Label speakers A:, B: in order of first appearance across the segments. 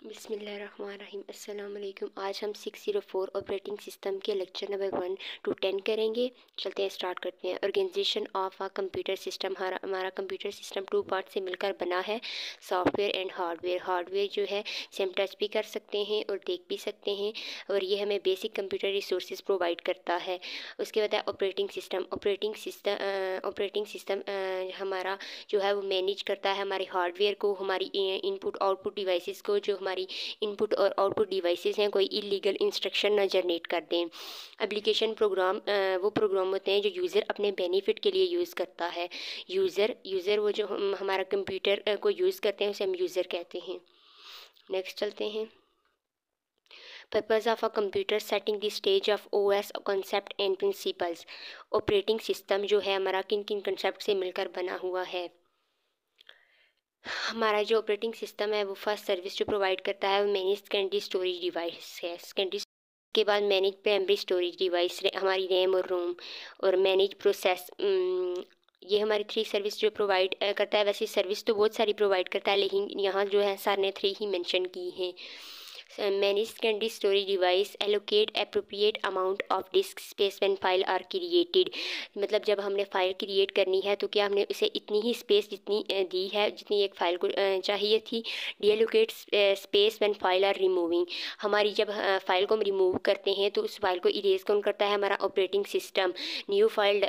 A: बिस्मिल्लाहिर्रहमानिर्रहीम। अस्सलाम वालेकुम। आज हम 604 ऑपरेटिंग सिस्टम के लेक्चर नंबर 1 to 10 करेंगे। चलते हैं, स्टार्ट करते हैं। Organisation of a computer system. हमारा कंप्यूटर सिस्टम 2 पार्ट से मिलकर बना है, सॉफ्टवेयर एंड हार्डवेयर। हार्डवेयर जो है हम टच भी कर सकते हैं और देख भी सकते हैं, और ये हमें बेसिक कंप्यूटर रिसोर्सेज प्रोवाइड करता है। उसके बाद है ऑपरेटिंग सिस्टम। ऑपरेटिंग सिस्टम हमारा जो है वो मैनेज करता है हमारे हार्डवेयर को, हमारी इनपुट आउटपुट डिवाइसेस को। जो हमारी इनपुट और आउटपुट डिवाइसेस हैं, कोई इलीगल इंस्ट्रक्शन ना जनरेट कर दें। एप्लीकेशन प्रोग्राम वो प्रोग्राम होते हैं जो यूज़र अपने बेनिफिट के लिए यूज़ करता है। यूज़र वो जो हमारा कंप्यूटर को यूज़ करते हैं उसे हम यूज़र कहते हैं। नेक्स्ट चलते हैं। Purpose of a computer setting the stage of OS concept and principles. Operating system जो है हमारा किन किन कंसेप्ट से मिलकर बना हुआ है। हमारा जो ऑपरेटिंग सिस्टम है वो फर्स्ट सर्विस जो प्रोवाइड करता है वो मैनेज सेकेंडरी स्टोरेज डिवाइस है। सेकेंडरी के बाद मैनेज प्राइमरी स्टोरेज डिवाइस हमारी रैम और रोम, और मैनेज प्रोसेस। ये हमारी 3 सर्विस जो प्रोवाइड करता है। वैसे सर्विस तो बहुत सारी प्रोवाइड करता है, लेकिन यहाँ जो है सर ने 3 ही मेंशन की हैं। Manage secondary storage device allocate appropriate amount of disk space when file are created. मतलब जब हमने फ़ाइल क्रिएट करनी है तो क्या हमने उसे इतनी ही स्पेस जितनी दी है, जितनी एक फ़ाइल को चाहिए थी। Deallocate space when file are removing. हमारी जब फ़ाइल को हम रिमूव करते हैं तो उस फाइल को इरेज कौन करता है, हमारा operating system. New file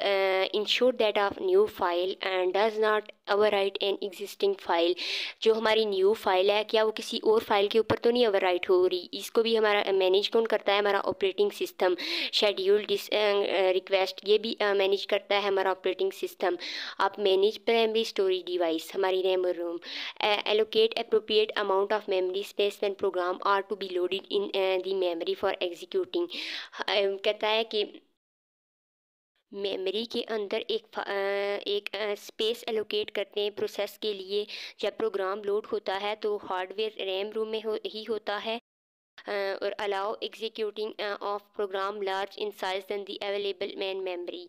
A: ensure that of new file and does not overwrite an existing file. जो हमारी न्यू फाइल है क्या वो किसी और फाइल के ऊपर तो नहीं ओवरराइट हो रही, इसको भी हमारा मैनेज कौन करता है, हमारा ऑपरेटिंग सिस्टम। शेड्यूल रिक्वेस्ट ये भी मैनेज करता है हमारा ऑपरेटिंग सिस्टम। आप मैनेज प्राइमरी स्टोरेज डिवाइस, हमारी रैम और ROM. Allocate appropriate amount of memory space when program are to be loaded in the memory for executing. कहता है कि मेमोरी के अंदर एक स्पेस एलोकेट करते हैं प्रोसेस के लिए। जब प्रोग्राम लोड होता है तो हार्डवेयर रैम रोम में ही होता है। और allow executing of program large in size than the available main memory.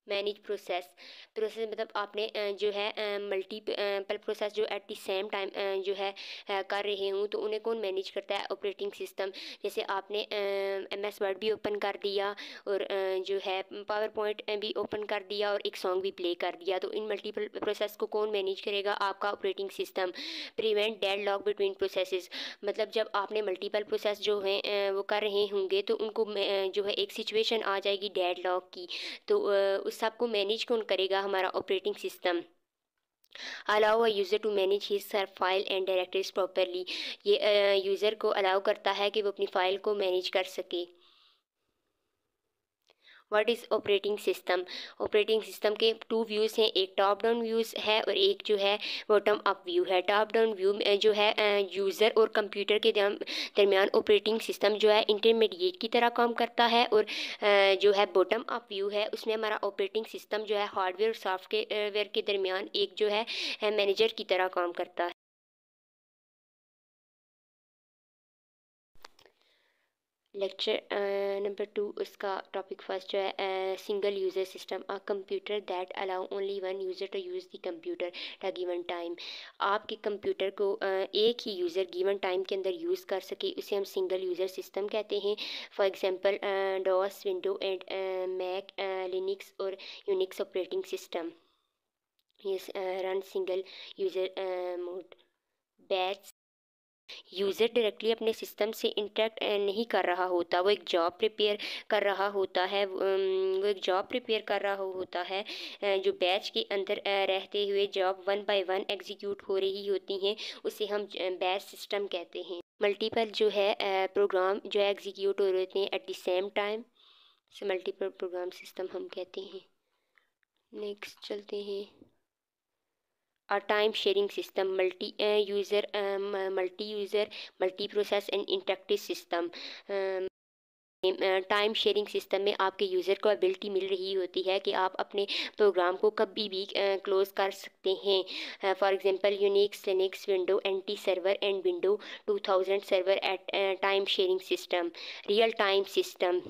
A: Manage process मतलब आपने जो है मल्टीपल प्रोसेस जो एट द सेम टाइम जो है कर रहे हूँ, तो उन्हें कौन मैनेज करता है, ऑपरेटिंग सिस्टम। जैसे आपने एमएस वर्ड भी ओपन कर दिया और जो है पावर पॉइंट भी ओपन कर दिया और एक सॉन्ग भी प्ले कर दिया, तो इन मल्टीपल प्रोसेस को कौन मैनेज करेगा, आपका operating system. Prevent deadlock between processes. मतलब जब आपने मल्टीपल प्रोसेस जो हैं वो कर रहे होंगे तो उनको जो है एक सिचुएशन आ जाएगी डेडलॉक की, तो उस सब को मैनेज कौन करेगा, हमारा operating system. Allow a user to manage his sir file and directories properly. ये यूज़र को अलाउ करता है कि वो अपनी फ़ाइल को मैनेज कर सके। What is operating system. Operating system के 2 व्यूज़ हैं, एक टॉप डाउन व्यूज़ है और एक जो है बॉटम अप व्यू है। टॉप डाउन व्यू में जो है यूज़र और कंप्यूटर के दरमियान ऑपरेटिंग सिस्टम जो है इंटरमीडिएट की तरह काम करता है, और जो है बॉटम अप व्यू है उसमें हमारा ऑपरेटिंग सिस्टम जो है हार्डवेयर और सॉफ्टवेयर के दरमियान एक जो है मैनेजर की तरह काम करता है। लेक्चर नंबर 2 उसका टॉपिक फर्स्ट जो है single user system. A computer that allow only one user to use the computer at given time. आपके कंप्यूटर को एक ही यूज़र गिवन टाइम के अंदर यूज़ कर सके उसे हम सिंगल यूज़र सिस्टम कहते हैं। For example DOS, window and Mac, Linux और यूनिक्स ऑपरेटिंग सिस्टम। ये run single user mode. Batch user directly अपने सिस्टम से इंटरेक्ट नहीं कर रहा होता, वो एक जॉब प्रिपेयर कर रहा होता है। वो एक जॉब प्रिपेयर कर रहा होता है। जो बैच के अंदर रहते हुए जॉब 1 बाय 1 एग्जीक्यूट हो रही होती हैं, उसे हम बैच सिस्टम कहते हैं। मल्टीपल जो है प्रोग्राम जो है एग्जीक्यूट हो रहे हैं एट द सेम टाइम, से मल्टीपल प्रोग्राम सिस्टम हम कहते हैं। नेक्स्ट चलते हैं। a time sharing system, multi-user multi process and interactive system. Time sharing system में आपके यूज़र को एबिलिटी मिल रही होती है कि आप अपने प्रोग्राम को कभी भी क्लोज कर सकते हैं। For example Unix, Linux, window NT server and window 2000 server at time sharing system. Real time system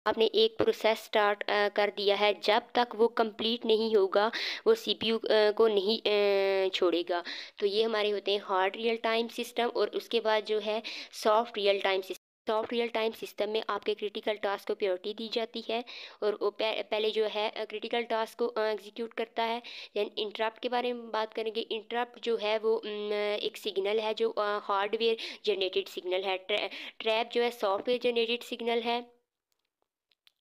A: आपने एक प्रोसेस स्टार्ट कर दिया है, जब तक वो कंप्लीट नहीं होगा वो सीपीयू को नहीं छोड़ेगा। तो ये हमारे होते हैं हार्ड रियल टाइम सिस्टम। और उसके बाद जो है soft real time system. Soft real time system में आपके क्रिटिकल टास्क को प्रायोरिटी दी जाती है और वो पहले जो है क्रिटिकल टास्क को एग्जीक्यूट करता है। देन इंटरप्ट के बारे में बात करेंगे। इंटरप्ट जो है वो एक सिग्नल है जो हार्डवेयर जनरेटेड सिग्नल है। ट्रैप जो है सॉफ्टवेयर जनरेटेड सिग्नल है।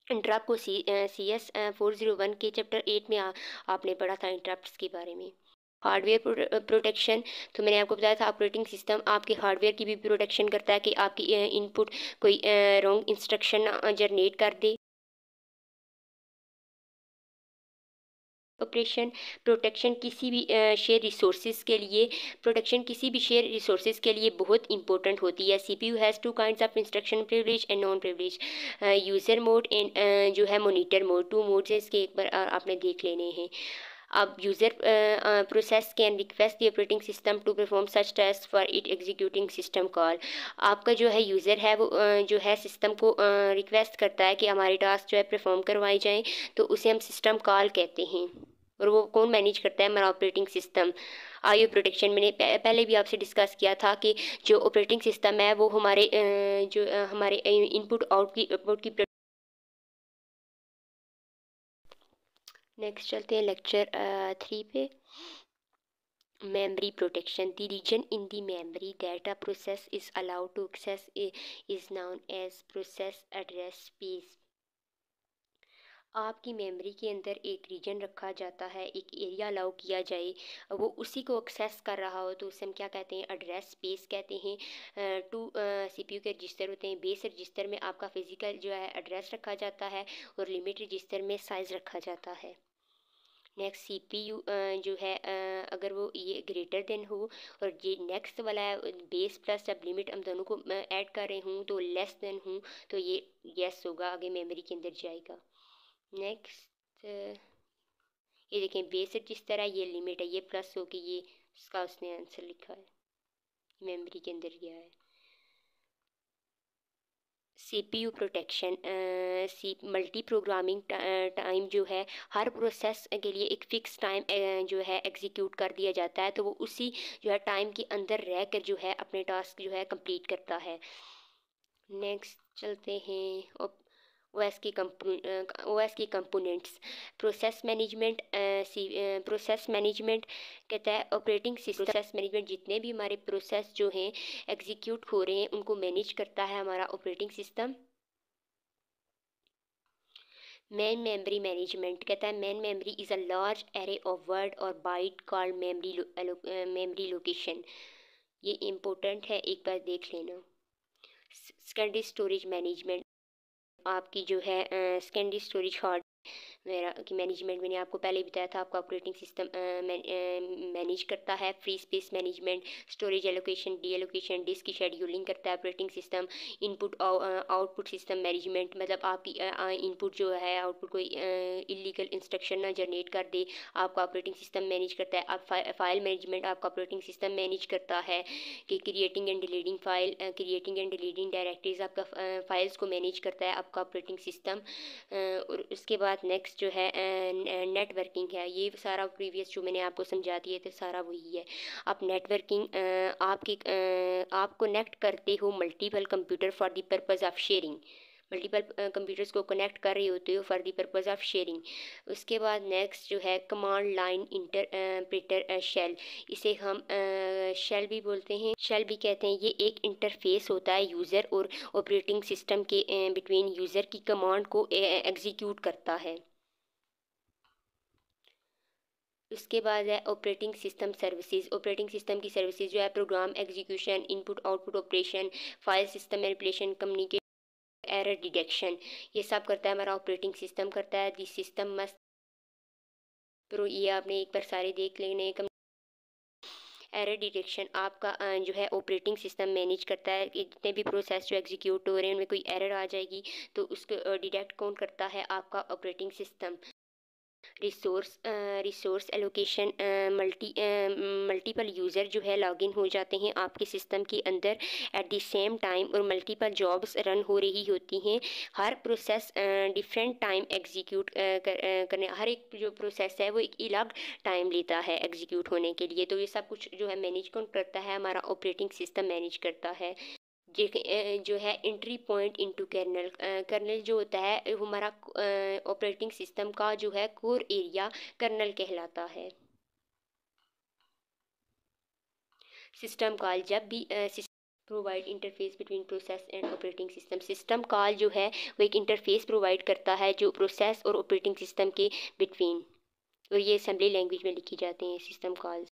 A: इंटरप्ट को CS 401 के चैप्टर 8 में आपने पढ़ा था इंटरप्ट्स के बारे में। हार्डवेयर प्रोटेक्शन, तो मैंने आपको बताया था ऑपरेटिंग सिस्टम आपके हार्डवेयर की भी प्रोटेक्शन करता है कि आपकी इनपुट कोई रॉन्ग इंस्ट्रक्शन जनरेट कर दे। ऑपरेशन प्रोटेक्शन किसी भी शेयर रिसोर्सेज के लिए, प्रोटेक्शन किसी भी शेयर रिसोर्सेज के लिए बहुत इंपॉर्टेंट होती है। CPU has two kinds of instruction privilege and non privilege. User mode and जो है मॉनिटर मोड, 2 मोड्स है इसके, एक बार आपने देख लेने हैं। अब user process can request the operating system to perform such task for it executing system call. आपका जो है यूज़र है वो जो है सिस्टम को रिक्वेस्ट करता है कि हमारे टास्क जो है परफॉर्म करवाए जाएं, तो उसे हम सिस्टम कॉल कहते हैं। और वो कौन मैनेज करता है? हमारा ऑपरेटिंग सिस्टम। आईओ प्रोटेक्शन मैंने पहले भी आपसे डिस्कस किया था कि जो ऑपरेटिंग सिस्टम है वो हमारे हमारे इनपुट आउटपुट की। नेक्स्ट चलते हैं लेक्चर 3 पे। Memory protection. The region in the memory data process is allowed to access is known as process address space. आपकी मेमोरी के अंदर एक रीजन रखा जाता है, एक एरिया अलाउ किया जाए, वो उसी को एक्सेस कर रहा हो तो उसे हम क्या कहते हैं? एड्रेस स्पेस कहते हैं। टू CPU के रजिस्टर होते हैं। बेस रजिस्टर में आपका फिजिकल जो है एड्रेस रखा जाता है और लिमिट रजिस्टर में साइज़ रखा जाता है। नेक्स्ट CPU जो है अगर वो ये ग्रेटर देन हो और ये नेक्स्ट वाला है बेस प्लस, जब लिमिट हम दोनों को ऐड कर रहे हूँ तो लेस देन हूँ तो ये यस होगा, आगे मेमोरी के अंदर जाएगा। नेक्स्ट ये देखें बेस जिस तरह ये लिमिट है, ये प्लस होगी, ये इसका उसने आंसर लिखा है, मेमोरी के अंदर गया है। CPU protection, multi programming time जो है हर प्रोसेस के लिए एक फ़िक्स टाइम जो है एग्जीक्यूट कर दिया जाता है, तो वो उसी जो है टाइम के अंदर रह कर जो है अपने टास्क जो है कंप्लीट करता है। नेक्स्ट चलते हैं OS की कंपोनेंट्स। प्रोसेस मैनेजमेंट कहता है ऑपरेटिंग सिस्टम प्रोसेस मैनेजमेंट, जितने भी हमारे प्रोसेस जो हैं एग्जीक्यूट हो रहे हैं उनको मैनेज करता है हमारा operating system. Main memory management कहता है main memory is a large array of word और बाइट कॉल्ड मेमोरी लोकेशन। ये इम्पोर्टेंट है, एक बार देख लेना। सेकेंडरी स्टोरेज मैनेजमेंट, आपकी जो है सेकेंडरी स्टोरेज हार्ड मेरा की मैनेजमेंट मैंने आपको पहले ही बताया था, आपका ऑपरेटिंग सिस्टम मैनेज करता है। Free space management, storage allocation deallocation disk की शेड्यूलिंग करता है operating system. Input output system management, मतलब आपकी इनपुट जो है आउटपुट कोई इलीगल इंस्ट्रक्शन ना जनरेट कर दे, आपका ऑपरेटिंग सिस्टम मैनेज करता है। आप फाइल मैनेजमेंट आपका ऑपरेटिंग सिस्टम मैनेज करता है कि क्रिएटिंग एंड डिलीटिंग डायरेक्टरीज, आपका फाइल्स को मैनेज करता है आपका ऑपरेटिंग सिस्टम। और उसके बाद नेक्स्ट जो है नेटवर्किंग है। ये सारा प्रीवियस जो मैंने आपको समझा दिए थे सारा वही है। आप नेटवर्किंग आप कनेक्ट करते हो multiple computer for the purpose of sharing, multiple computers को कनेक्ट कर रहे होते हो for the purpose of sharing. उसके बाद नेक्स्ट जो है कमांड लाइन इंटरप्रेटर शेल, इसे हम शेल भी बोलते हैं, शेल भी कहते हैं। ये एक इंटरफेस होता है यूज़र और ऑपरेटिंग सिस्टम के बिटवीन, यूज़र की कमांड को एग्जीक्यूट करता है। उसके बाद है operating system services. Operating system की सर्विसेज जो है program execution, input output operation, file system manipulation, communication, error detection, ये सब करता है हमारा ऑपरेटिंग सिस्टम करता है। दिस सिस्टम मस्ट प्रो, ये आपने एक बार सारे देख लेने। एरर डिटेक्शन आपका जो है ऑपरेटिंग सिस्टम मैनेज करता है कि जितने भी प्रोसेस जो एग्जीक्यूट हो रहे हैं उनमें कोई एरर आ जाएगी तो उसको डिटेक्ट कौन करता है? आपका operating system. Resource allocation, multiple user जो है लॉगिन हो जाते हैं आपके सिस्टम के अंदर एट द सेम टाइम, और मल्टीपल जॉब्स रन हो रही होती हैं। हर प्रोसेस डिफरेंट टाइम एग्जीक्यूट करने, हर एक जो प्रोसेस है वो एक अलग टाइम लेता है एग्जीक्यूट होने के लिए। तो ये सब कुछ जो है मैनेज कौन करता है, हमारा ऑपरेटिंग सिस्टम मैनेज करता है। जो है entry point into kernel, kernel जो होता है वो हमारा ऑपरेटिंग सिस्टम का जो है कोर एरिया कर्नल कहलाता है। सिस्टम कॉल, जब भी provide interface between process and operating system, system call जो है वो एक इंटरफेस प्रोवाइड करता है जो प्रोसेस और ऑपरेटिंग सिस्टम के बिटवीन, और ये असेंबली लैंग्वेज में लिखी जाते हैं सिस्टम कॉल्स।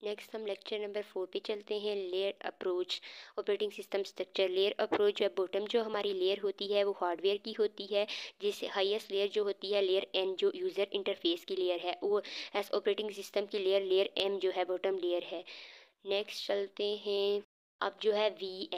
A: नेक्स्ट हम लेक्चर नंबर 4 पे चलते हैं, layer approach, operating system structure. Layer approach है, बॉटम जो हमारी लेयर होती है वो हार्डवेयर की होती है, जिससे हाईएस्ट लेयर जो होती है लेयर एन जो यूज़र इंटरफेस की लेयर है, वो एस ऑपरेटिंग सिस्टम की लेयर एम जो है बॉटम लेयर है। नेक्स्ट चलते हैं, अब जो है वी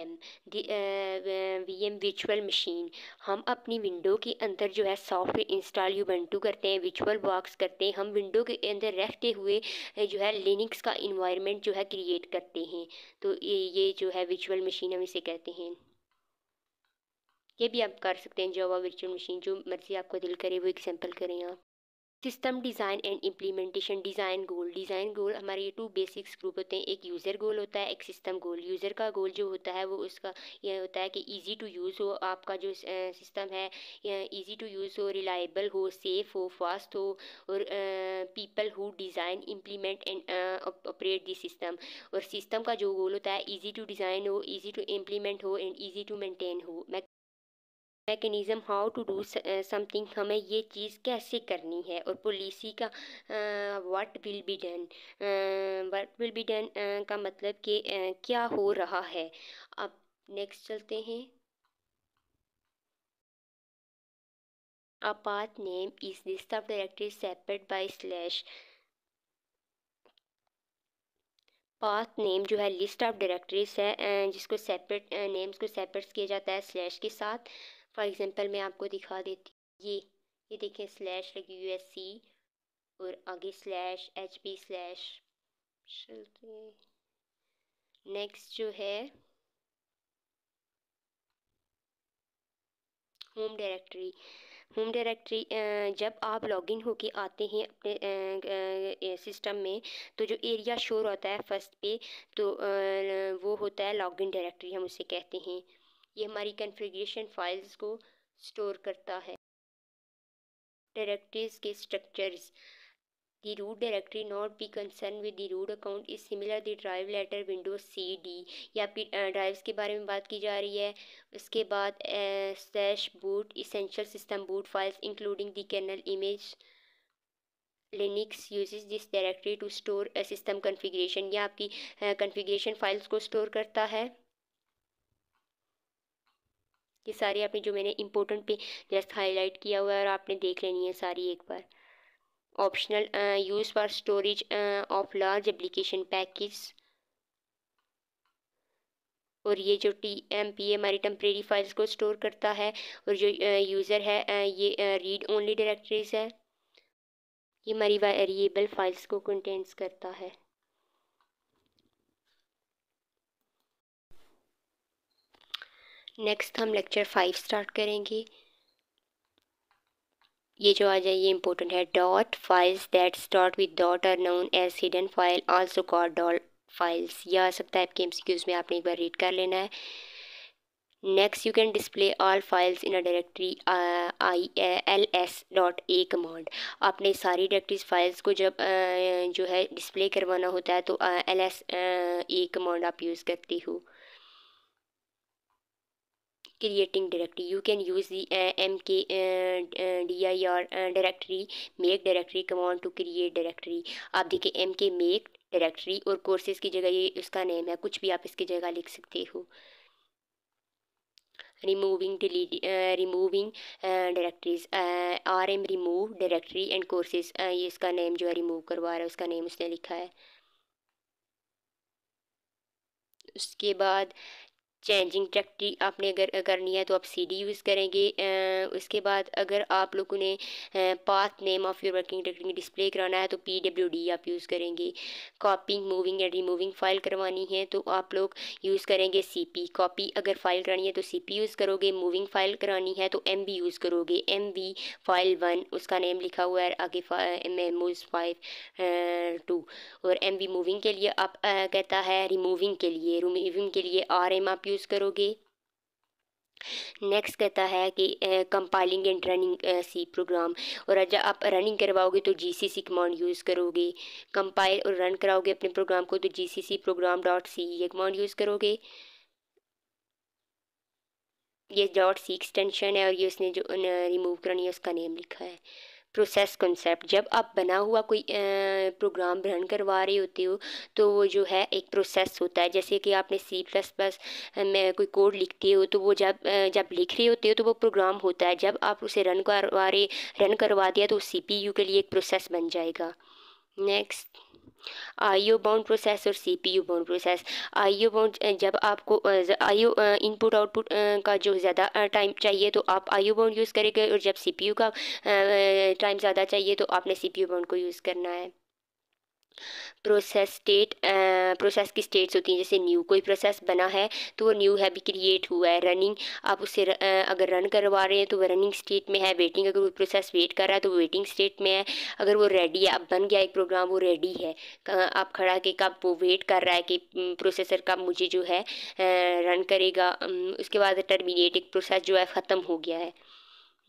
A: एम वर्चुअल मशीन। हम अपनी विंडो के अंदर जो है सॉफ्टवेयर इंस्टॉल यूबंटू करते हैं, वर्चुअल बॉक्स करते हैं, हम विंडो के अंदर रहते हुए जो है लिनक्स का इन्वायरमेंट जो है क्रिएट करते हैं। तो ये जो है वर्चुअल मशीन हम इसे कहते हैं। ये भी आप कर सकते हैं, जावा वर्चुअल मशीन, जो मर्जी आपको दिल करे वो एग्जाम्पल करें आप। System design and implementation. Design goal हमारे ये टू बेसिक्स ग्रुप होते हैं, एक यूज़र गोल होता है, एक सिस्टम गोल। यूज़र का गोल जो होता है वो उसका यह होता है कि इजी टू यूज़ हो, आपका जो सिस्टम है इजी टू यूज़ हो, रिलायबल हो, सेफ़ हो, फास्ट हो, और people who design implement and operate the system. और सिस्टम का जो गोल होता है इजी टू डिज़ाइन हो, इजी टू इम्प्लीमेंट हो एंड इजी टू मेंटेन हो। Mechanism, how to do something, हमें ये चीज़ कैसे करनी है, और पॉलिसी का व्हाट विल बी डन का मतलब कि क्या हो रहा है। अब नेक्स्ट चलते हैं, a path name is list of directories separated by slash। Path name जो है लिस्ट ऑफ डायरेक्टरीज है जिसको सेपरेट नेम्स को सेपरेट किया जाता है स्लैश के साथ। फॉर एग्जांपल मैं आपको दिखा देती, ये देखें स्लैश लगी यूएससी और आगे स्लैश एचपी स्लैश। चलते नेक्स्ट जो है होम डायरेक्टरी। होम डायरेक्टरी जब आप लॉगिन होके आते हैं अपने सिस्टम में, तो जो एरिया शोर होता है फर्स्ट पे, तो वो होता है लॉगिन डायरेक्टरी, हम उसे कहते हैं। ये हमारी कॉन्फ़िगरेशन फाइल्स को स्टोर करता है। डायरेक्टरीज के structures, the root directory not be concerned with the root account is similar the drive letter windows cd, या फिर ड्राइव्स के बारे में बात की जा रही है। उसके बाद slash boot essential system boot files including the kernel image। Linux uses this directory to store a system configuration, यह आपकी configuration files को स्टोर करता है। ये सारी आपने जो मैंने इम्पोर्टेंट पे जस्ट हाईलाइट किया हुआ है और आपने देख लेनी है सारी एक बार। Optional use for storage of large application package, और ये जो TMP हमारी टेम्परेरी फाइल्स को स्टोर करता है, और जो यूज़र है ये रीड ओनली डायरेक्टरीज है, ये हमारी वेरिएबल फाइल्स को कंटेंट्स करता है। नेक्स्ट हम लेक्चर 5 स्टार्ट करेंगे। ये जो आ जाए ये इंपॉर्टेंट है। Dot files that start with dot are known as hidden file also called dot files. यह आ सकता है आपके MCQs में, आपने एक बार रीड कर लेना है। Next you can display all files in a directory ls.a command. आपने सारी डायरेक्टरीज फाइल्स को जब जो है डिस्प्ले करवाना होता है तो ls कमांड आप यूज़ करती हो। Creating directory, you can use the mkdir directory make directory command to create directory. आप देखिए mk मेक डायरेक्टरी और कोर्सेज की जगह ये उसका नेम है, कुछ भी आप इसकी जगह लिख सकते हो। Removing directories, RM remove directory and courses, ये इसका नेम जो है रिमूव करवा रहा है उसका नेम उसने लिखा है। उसके बाद चेंजिंग ट्रैक्टरी आपने अगर करनी है तो आप सीडी यूज़ करेंगे। उसके बाद अगर आप लोगों ने path name of your working directory display कराना है तो पीडब्ल्यूडी आप यूज़ करेंगे। कॉपिंग मूविंग एंड रिमूविंग फ़ाइल करवानी है तो आप लोग यूज़ करेंगे सीपी। कॉपी अगर फ़ाइल करानी है तो सीपी यूज़ करोगे। मूविंग फ़ाइल करानी है तो एमवी यूज़ करोगे। एमवी फाइल 1 उसका नेम लिखा हुआ है, आगे मेमोज 5 2। और एमवी मूविंग के लिए आप कहता है रिमूविंग के लिए आरएम आप यूज़ करोगे। नेक्स्ट कहता है कि compiling and running C program, और जब आप रनिंग करवाओगे तो जीसीसी कमांड यूज़ करोगे। कंपाइल और रन कराओगे अपने प्रोग्राम को तो जीसीसी प्रोग्राम डॉट सी ये कमांड यूज़ करोगे। ये डॉट सी एक्सटेंशन है और ये उसने जो रिमूव करनी है उसका नेम लिखा है। प्रोसेस कंसेप्ट, जब आप बना हुआ कोई प्रोग्राम रन करवा रहे होते हो तो वो जो है एक प्रोसेस होता है। जैसे कि आपने सी प्लस प्लस में कोई कोड लिखते हो तो वो जब लिख रहे होते हो तो वो प्रोग्राम होता है। जब आप उसे रन करवा दिया तो सीपीयू के लिए एक प्रोसेस बन जाएगा। नेक्स्ट आईओ बाउंड प्रोसेस और CPU bound process. IO bound जब आपको आईओ इनपुट आउटपुट का जो ज़्यादा टाइम चाहिए तो आप आईओ बाउंड यूज़ करेंगे, और जब सीपीयू का टाइम ज़्यादा चाहिए तो आपने सीपीयू बाउंड को यूज़ करना है। प्रोसेस की स्टेट्स होती हैं, जैसे न्यू कोई प्रोसेस बना है तो वो न्यू है भी क्रिएट हुआ है। रनिंग आप उसे अगर रन करवा रहे हैं तो वो रनिंग स्टेट में है। वेटिंग अगर वो प्रोसेस वेट कर रहा है तो वो वेटिंग स्टेट में है। अगर वो रेडी है, अब बन गया एक प्रोग्राम, वो रेडी है, आप खड़ा के कब वो वेट कर रहा है कि प्रोसेसर कब मुझे जो है रन करेगा। उसके बाद टर्मिनेट, एक प्रोसेस जो है ख़त्म हो गया है।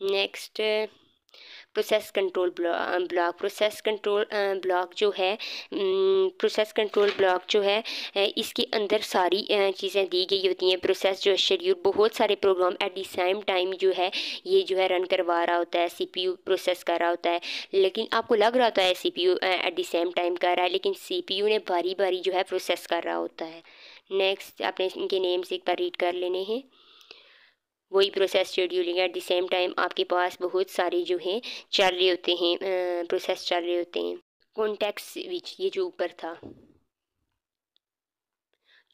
A: Next process control block. Process control block जो है इसके अंदर सारी चीज़ें दी गई होती हैं। प्रोसेस जो है शेड्यूल, बहुत सारे program at the same time जो है ये जो है रन करवा रहा होता है, सीपीयू प्रोसेस कर रहा होता है। लेकिन आपको लग रहा होता है CPU eight the same time कर रहा है, लेकिन सीपीयू ने बारी बारी जो है प्रोसेस कर रहा होता है। नेक्स्ट आपने इनके नेम्स एक बार रीड कर लेने हैं। वही process scheduling, eight the same time आपके पास बहुत सारे जो हैं चल रहे होते हैं, प्रोसेस चल रहे होते हैं। कॉन्टेक्स्ट स्विच, ये जो ऊपर था,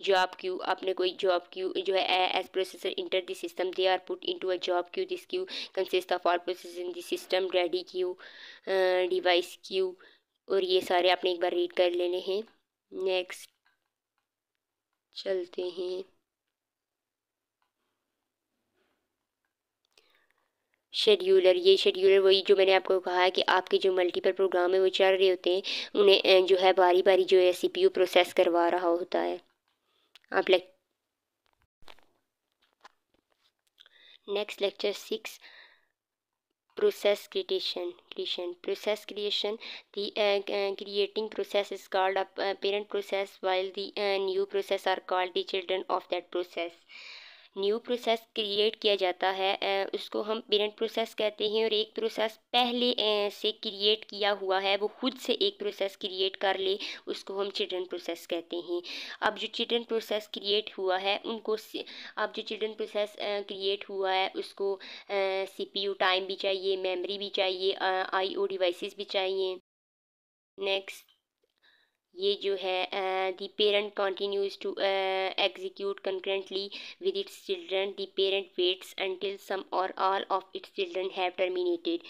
A: जॉब क्यू, आपने कोई जॉब क्यू जो है as processor enter the system they are put into a job queue. This queue consist of all process in the system, ready queue, device queue, और ये सारे आपने एक बार रीड कर लेने हैं। नेक्स्ट चलते हैं। शेड्यूलर, ये शेड्यूलर वही जो मैंने आपको कहा है कि आपके जो मल्टीपल प्रोग्राम है वो चल रहे होते हैं, उन्हें जो है बारी बारी जो है सीपीयू प्रोसेस करवा रहा होता है। आप next lecture 6 process creation. The creating process is called a parent process, while the new process are called the children of that process. New process create किया जाता है, उसको हम पेरेंट प्रोसेस कहते हैं, और एक प्रोसेस पहले से क्रिएट किया हुआ है, वो खुद से एक प्रोसेस क्रिएट कर ले, उसको हम चिल्ड्रन प्रोसेस कहते हैं। अब जो चिल्ड्रन प्रोसेस क्रिएट हुआ है उसको सीपीयू टाइम भी चाहिए, मेमोरी भी चाहिए, आईओ डिवाइसेस भी चाहिए। नेक्स्ट ये जो है the parent continues to execute concurrently with its children. The parent waits until some or all of its children have terminated.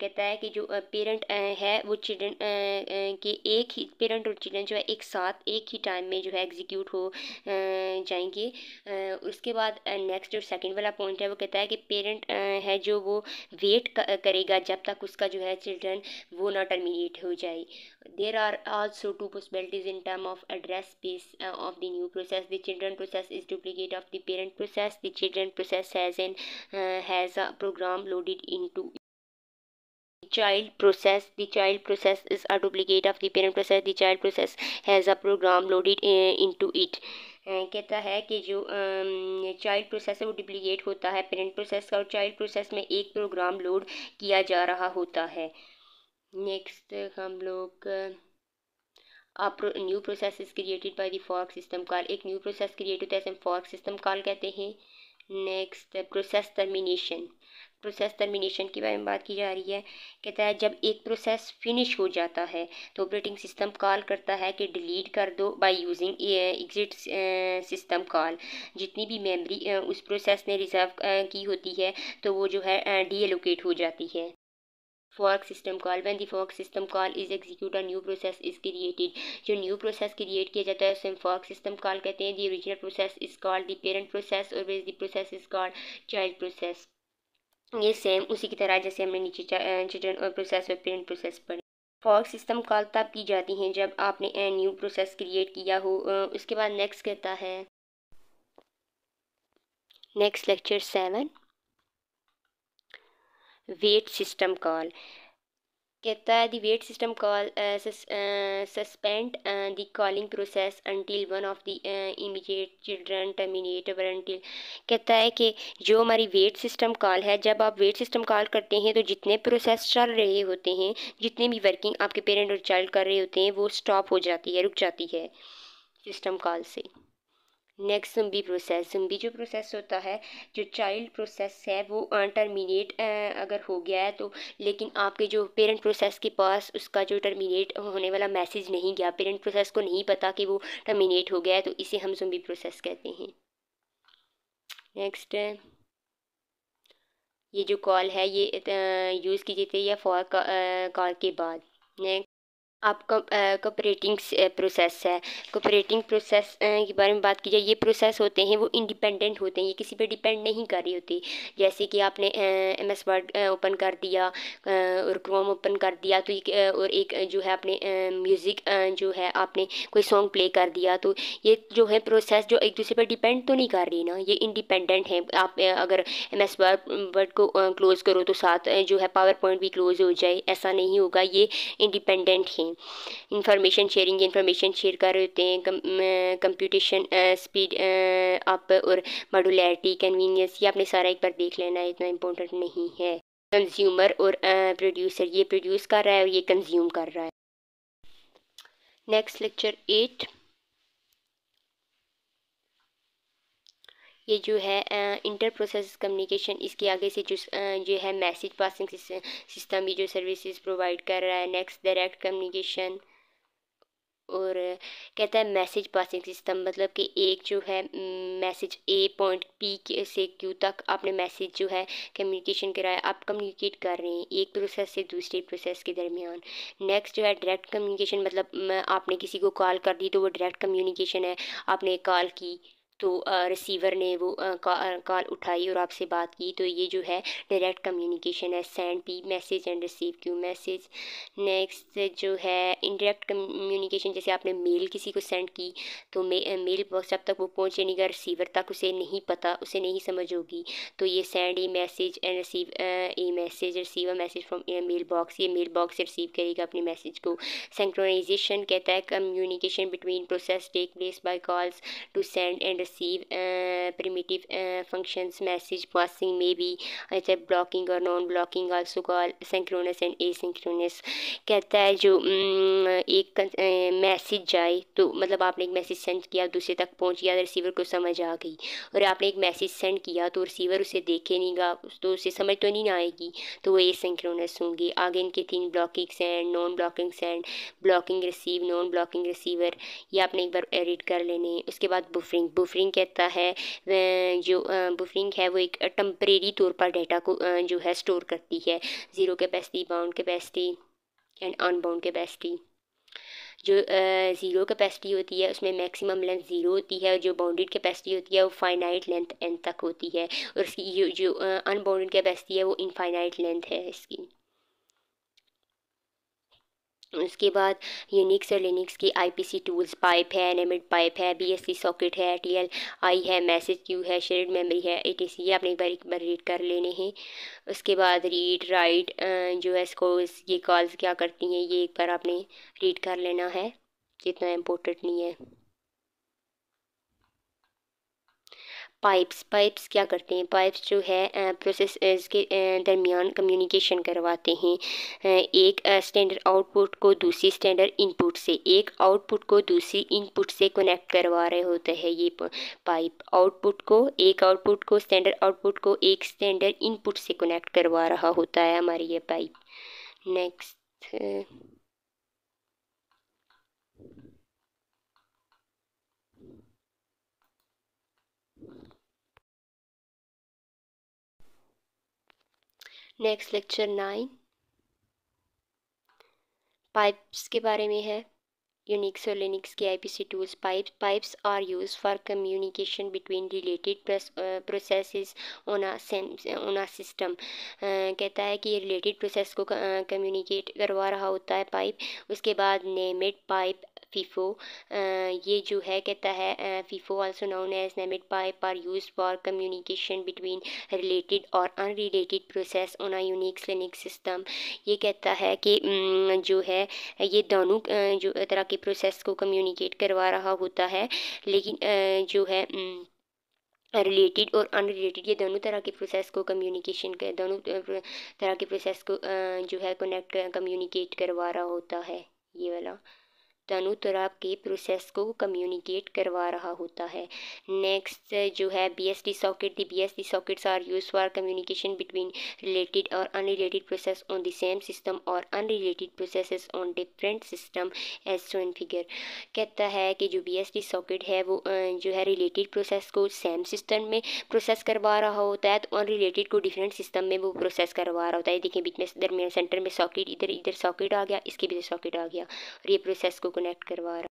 A: कहता है कि जो पेरेंट है वो चिल्ड्रन के एक ही पेरेंट और चिल्ड्रन जो है एक साथ एक ही टाइम में जो है एग्जीक्यूट हो जाएंगे। उसके बाद नेक्स्ट जो सेकंड वाला पॉइंट है वो कहता है कि पेरेंट है जो वो वेट करेगा जब तक उसका जो है चिल्ड्रन वो ना टर्मिनेट हो जाए। There are also two possibilities in terms of address space of the new process. The children process is duplicate of the parent process. The children process has a program loaded into child process. The child process is a duplicate of the parent process. The child process has a program loaded into it. कहता है कि जो child process है वो duplicate होता है parent process का, और चाइल्ड प्रोसेस में एक प्रोग्राम लोड किया जा रहा होता है। नेक्स्ट हम लोग new process is created by the fork system call. एक न्यू प्रोसेस क्रिएट होता है, इसे हम फॉर्क सिस्टम कॉल कहते हैं। Next process termination. Process termination के बारे में बात की जा रही है। कहता है जब एक प्रोसेस फिनिश हो जाता है तो ऑपरेटिंग सिस्टम कॉल करता है कि डिलीट कर दो by using exit system call. जितनी भी मेमोरी उस प्रोसेस ने रिजर्व की होती है तो वो जो है डीएलोकेट हो जाती है। fork system call, when the fork system call is execute a new process is created। जो न्यू प्रोसेस क्रिएट किया जाता है उसे हम fork system call कहते हैं। the original process is called the parent process और whereas the process is called child process। ये सेम उसी की तरह जैसे हमने नीचे चिल्ड्रन और प्रोसेस और पेरेंट प्रोसेस पढ़े। फॉर्क सिस्टम कॉल तब की जाती हैं जब आपने न्यू प्रोसेस क्रिएट किया हो। उसके बाद नेक्स्ट कहता है next lecture 7 wait system call. कहता है the wait system call suspend the calling process until one of the immediate children terminate until. कहता है कि जो हमारी वेट सिस्टम कॉल है, जब आप वेट सिस्टम कॉल करते हैं तो जितने प्रोसेस चल रहे होते हैं, जितने भी वर्किंग आपके पेरेंट और चाइल्ड कर रहे होते हैं, वो स्टॉप हो जाती है, रुक जाती है सिस्टम कॉल से। Next zombie process. जुम्बी जो प्रोसेस होता है, जो चाइल्ड प्रोसेस है वो टर्मिनेट अगर हो गया है तो, लेकिन आपके जो पेरेंट प्रोसेस के पास उसका जो टर्मिनेट होने वाला मैसेज नहीं गया, पेरेंट प्रोसेस को नहीं पता कि वो टर्मिनेट हो गया है, तो इसे हम जुम्बी प्रोसेस कहते हैं। नेक्स्ट ये जो कॉल है ये यूज़ की जाती है फॉर कॉल के बाद। नेक्स्ट आपका कोऑपरेटिंग प्रोसेस है। कोऑपरेटिंग प्रोसेस के बारे में बात की जाए, ये प्रोसेस होते हैं वो इंडिपेंडेंट होते हैं, ये किसी पे डिपेंड नहीं कर रही होती। जैसे कि आपने एमएस वर्ड ओपन कर दिया और क्रोम ओपन कर दिया तो और एक जो है आपने म्यूज़िक जो है आपने कोई सॉन्ग प्ले कर दिया, तो ये जो है प्रोसेस जो एक दूसरे पर डिपेंड तो नहीं कर रही ना, ये इंडिपेंडेंट है। आप अगर एमएस वर्ड को क्लोज़ करो तो साथ जो है पावर पॉइंट भी क्लोज़ हो जाए, ऐसा नहीं होगा, ये इंडिपेंडेंट हैं। इंफॉर्मेशन शेयरिंग, इंफॉर्मेशन शेयर कर रहे होते हैं। कंप्यूटेशन स्पीड अप और मॉड्यूलैरिटी, कन्वीनियंस, ये आपने सारा एक बार देख लेना है, इतना इम्पोर्टेंट नहीं है। कंज्यूमर और प्रोड्यूसर, ये प्रोड्यूस कर रहा है और ये कंज्यूम कर रहा है। नेक्स्ट लेक्चर 8 ये जो है इंटर प्रोसेस कम्युनिकेशन। इसके आगे से जो है मैसेज पासिंग सिस्टम ये जो सर्विसेज प्रोवाइड कर रहा है। नेक्स्ट डायरेक्ट कम्युनिकेशन और कहता है मैसेज पासिंग सिस्टम, मतलब कि एक जो है मैसेज ए पॉइंट पी से क्यू तक आपने मैसेज जो है कम्युनिकेशन कराया, आप कम्युनिकेट कर रहे हैं एक प्रोसेस से दूसरे प्रोसेस के दरमियान। नेक्स्ट जो है डायरेक्ट कम्युनिकेशन, मतलब आपने किसी को कॉल कर दी तो वो डायरेक्ट कम्युनिकेशन है। आपने कॉल की तो रिसीवर ने वो कॉल उठाई और आपसे बात की, तो ये जो है डायरेक्ट कम्युनिकेशन है। Send P message and receive Q message. Next जो है इनडायरेक्ट कम्युनिकेशन, जैसे आपने मेल किसी को सेंड की तो मेल बॉक्स जब तक वो पहुँचे नहीं, अगर रिसीवर तक उसे नहीं पता, उसे नहीं समझ होगी, तो ये send a message and receive a message, receive a message from a mail box, ये मेल बॉक्स से रिसीव करेगा अपने मैसेज को। सिंक्रोनाइजेशन कहता है communication between process take place by calls to send and receive primitive functions message passing में भी अच्छा ब्लॉकिंग और non blocking also call synchronous and asynchronous. कहता है जो एक मैसेज जाए तो मतलब आपने एक मैसेज सेंड किया, दूसरे तक पहुंच गया, रिसीवर को समझ आ गई, और आपने एक मैसेज सेंड किया तो रिसीवर उसे देखे नहीं गा तो उसे समझ तो नहीं आएगी, तो वो एसिंक्रोनस होंगे। आगे इनके 3 blocking send, non blocking send, blocking receive, non blocking receiver, ये आपने एक बार एडिट कर लेने। उसके बाद बुफरिंग। बुफरिंग कहता है जो बुफरिंग है वो एक टेम्परेरी तौर पर डाटा को जो है स्टोर करती है। Zero capacity, bound capacity and unbound capacity. जो ज़ीरो कैपेसिटी होती है उसमें मैक्सिमम लेंथ ज़ीरो होती है, और जो बाउंडेड कैपेसिटी होती है वो फाइनाइट लेंथ एन तक होती है, और इसकी जो अनबाउंडेड कैपेसिटी है वो इनफाइनाइट लेंथ है इसकी। उसके बाद यूनिक्स और लिनक्स की आईपीसी टूल्स, पाइप है, एनिमेट पाइप है, बीएससी सॉकेट है, टीएलआई है, मैसेज क्यू है, शेयर्ड मेमोरी है, एटीसी, ये आपने एक बार रीड कर लेने हैं। उसके बाद रीड राइट जो है इसको ये कॉल्स क्या करती हैं ये एक बार आपने रीड कर लेना है, इतना इम्पोर्टेंट नहीं है। पाइप्स क्या करते हैं? पाइप्स जो है प्रोसेस के दरमियान कम्युनिकेशन करवाते हैं। एक स्टैंडर्ड आउटपुट को दूसरी स्टैंडर्ड इनपुट से, एक आउटपुट को दूसरी इनपुट से कनेक्ट करवा रहे होते हैं ये पाइप। आउटपुट को स्टैंडर्ड आउटपुट को एक स्टैंडर्ड इनपुट से कनेक्ट करवा रहा होता है हमारी ये पाइप। नेक्स्ट लेक्चर 9 पाइप्स के बारे में है। यूनिक्स और लिनक्स के IPC tools. Pipes are use for communication between related processes on a system. कहता है कि रिलेटेड प्रोसेस को कम्युनिकेट करवा रहा होता है पाइप। उसके बाद नेमेड पाइप फीफो, ये जो है कहता है FIFO also known as named pipe are use for communication between related or unrelated process on a Unix Linux system. ये कहता है कि जो है ये दोनों जो तरह के प्रोसेस को कम्युनिकेट करवा रहा होता है, लेकिन जो है रिलेटेड और अनरिलेटेड ये दोनों तरह के प्रोसेस को कम्युनिकेशन कर दोनों तरह के प्रोसेस को जो है कम्युनिकेट करवा रहा होता है। ये वाला दोनों तरह के प्रोसेस को कम्युनिकेट करवा रहा होता है। नेक्स्ट जो है BSD socket. The BSD sockets are use for communication between related or unrelated process on the same system और unrelated processes on different system as shown figure. कहता है कि जो BSD सॉकेट है वो जो है रिलेटेड प्रोसेस को सेम सिस्टम में प्रोसेस करवा रहा होता है, तो अनरिलेटेड को डिफरेंट सिस्टम में वो प्रोसेस करवा रहा होता है। देखिए बीच में दरमियान सेंटर में सॉकेट, इधर इधर सॉकेट आ गया, इसके भी सॉकेट आ गया और ये प्रोसेस को कनेक्ट करवा रहा।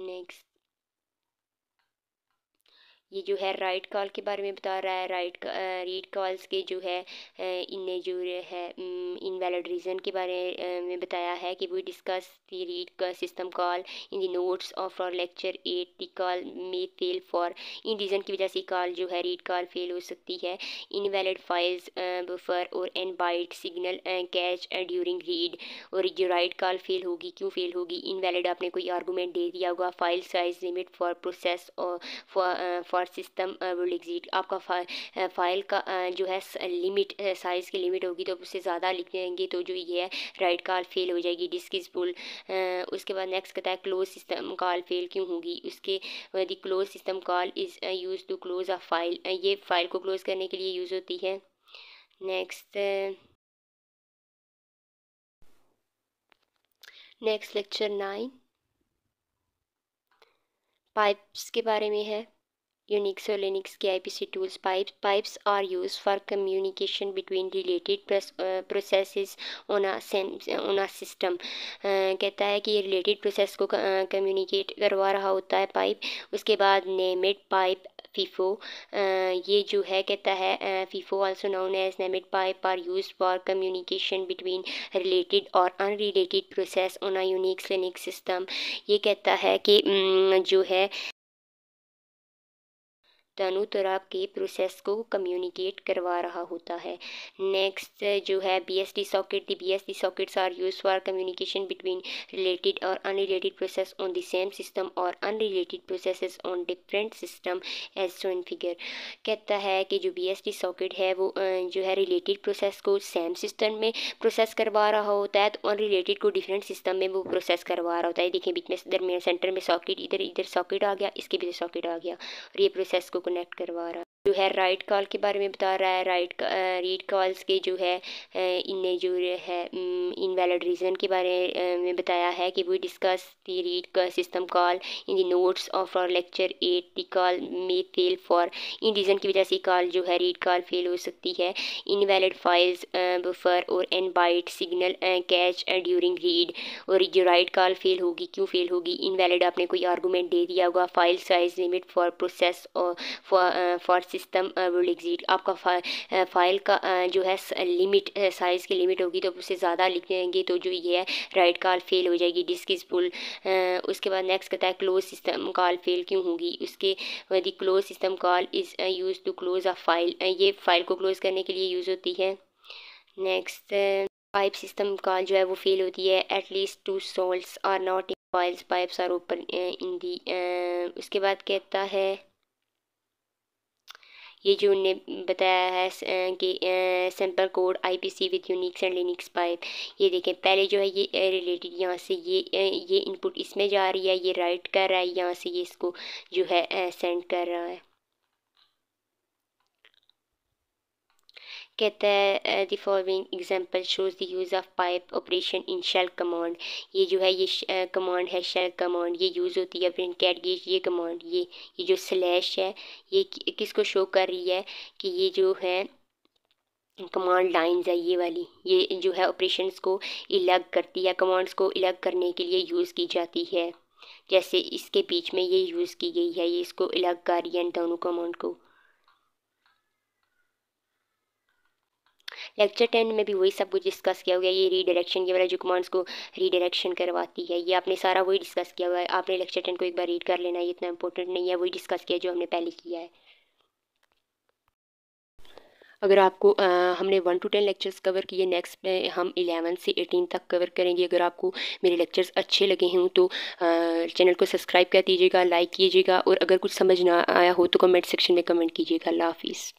A: नेक्स्ट ये जो है राइट कॉल के बारे में बता रहा है। रीड कॉल्स के जो है इनने जो है इनवैलिड रीज़न के बारे में बताया है कि we discuss the read system call in the notes of our lecture 8। The call may fail for in reason की वजह से कॉल जो है रीड कॉल फेल हो सकती है। इनवैलिड फाइल्स बफर और an byte signal catch during read. और जो राइट कॉल फेल होगी, क्यों फेल होगी? इनवैलिड आपने कोई आर्गूमेंट दे दिया होगा, file size limit for process और फॉर सिस्टम विल एग्जिट। आपका फाइल का जो है लिमिट साइज़ की लिमिट होगी, तो उससे ज़्यादा लिख देंगे तो जो ये है राइट कॉल फेल हो जाएगी, डिस्क इज फुल। उसके बाद नेक्स्ट कहता है क्लोज सिस्टम कॉल फेल क्यों होगी? उसके the close system call is use to close a file. ये फाइल को क्लोज करने के लिए यूज़ होती है। नेक्स्ट लेक्चर 9 पाइप्स के बारे में है। यूनिक्स और लिनक्स के IPC tools. Pipes are use for communication between related processes on a system. कहता है कि ये रिलेटेड प्रोसेस को कम्युनिकेट करवा रहा होता है पाइप। उसके बाद नेमेड पाइप फीफो, ये जो है कहता है FIFO also known as named pipe are use for communication between related or unrelated process on a Unix Linux system. ये कहता है कि जो है दोनों तरह के प्रोसेस को कम्युनिकेट करवा रहा होता है। नेक्स्ट जो है BSD socket. The BSD sockets are use for communication between related or unrelated process on the same system और unrelated processes on different system as shown figure. कहता है कि जो BSD सॉकेट है वो जो है रिलेटेड प्रोसेस को सेम सिस्टम में प्रोसेस करवा रहा होता है, तो अनरिलेटेड को डिफरेंट सिस्टम में वो प्रोसेस करवा रहा होता है। देखिए बीच में दरमियान सेंटर में सॉकेट, इधर इधर सॉकेट आ गया, इसके भी सॉकेट आ गया और ये प्रोसेस को कनेक्ट करवा रहा है। जो है राइट कॉल के बारे में बता रहा है। रीड कॉल्स के जो है इनने जो है इनवैलिड रीज़न के बारे में बताया है कि we discuss the read system call in the notes of our lecture 8। The call may fail for in reason की वजह से कॉल जो है रीड कॉल फेल हो सकती है। इनवैलिड फाइल्स बफर और an byte signal catch during read. और जो राइट कॉल फेल होगी, क्यों फेल होगी? इनवैलिड आपने कोई आर्गूमेंट दे दिया होगा, file size limit for process और फॉर सिस्टम विल एग्जिट। आपका फाइल का जो है लिमिट साइज़ की लिमिट होगी, तो उससे ज़्यादा लिख देंगे तो जो ये है राइट कॉल फेल हो जाएगी, डिस्क इज फुल। उसके बाद नेक्स्ट कहता है क्लोज सिस्टम कॉल फेल क्यों होगी? उसके the close system call is use to close a file. ये फाइल को क्लोज करने के लिए यूज़ होती है। नेक्स्ट पाइप सिस्टम कॉल जो है वो फेल होती है at least 2 souls are not in files, pipes are open in the. उसके बाद कहता है ये जो उनने बताया है कि simple code IPC with Unix and Linux pipe. ये देखें, पहले जो है ये रिलेटेड यहाँ से ये इनपुट इसमें जा रही है, ये राइट कर रहा है, यहाँ से ये इसको जो है सेंड कर रहा है। कहता है the following example shows the use of pipe operation in shell command. ये जो है ये कमांड है शेल कमांड, ये यूज़ होती है प्रिंट कैट गेट ये कमांड। ये जो स्लैश है ये किसको शो कर रही है कि ये जो है कमांड लाइंस है ये वाली, ये जो है ऑपरेशंस को अलग करती है, कमांड्स को अलग करने के लिए यूज़ की जाती है। जैसे इसके बीच में ये यूज़ की गई है, ये इसको अलग कर रही है इन दोनों कमांड को। लेक्चर 10 में भी वही सब कुछ डिस्कस किया गया। ये रीडायरेक्शन ये वाला जो कमांड्स को रीडायरेक्शन करवाती है, ये आपने सारा वही डिस्कस किया हुआ है। आपने लेक्चर 10 को एक बार रीड कर लेना, ये इतना इंपॉर्टेंट नहीं है, वही डिस्कस किया जो हमने पहले किया है। अगर आपको हमने 1 to 10 लेक्चर्स कवर किए, नेक्स्ट में हम 11 से 18 तक कवर करेंगे। अगर आपको मेरे लेक्चर्स अच्छे लगे हों तो चैनल को सब्सक्राइब कर दीजिएगा, लाइक कीजिएगा, और अगर कुछ समझ ना आया हो तो कमेंट सेक्शन में कमेंट कीजिएगा। अल्लाह हाफिज़।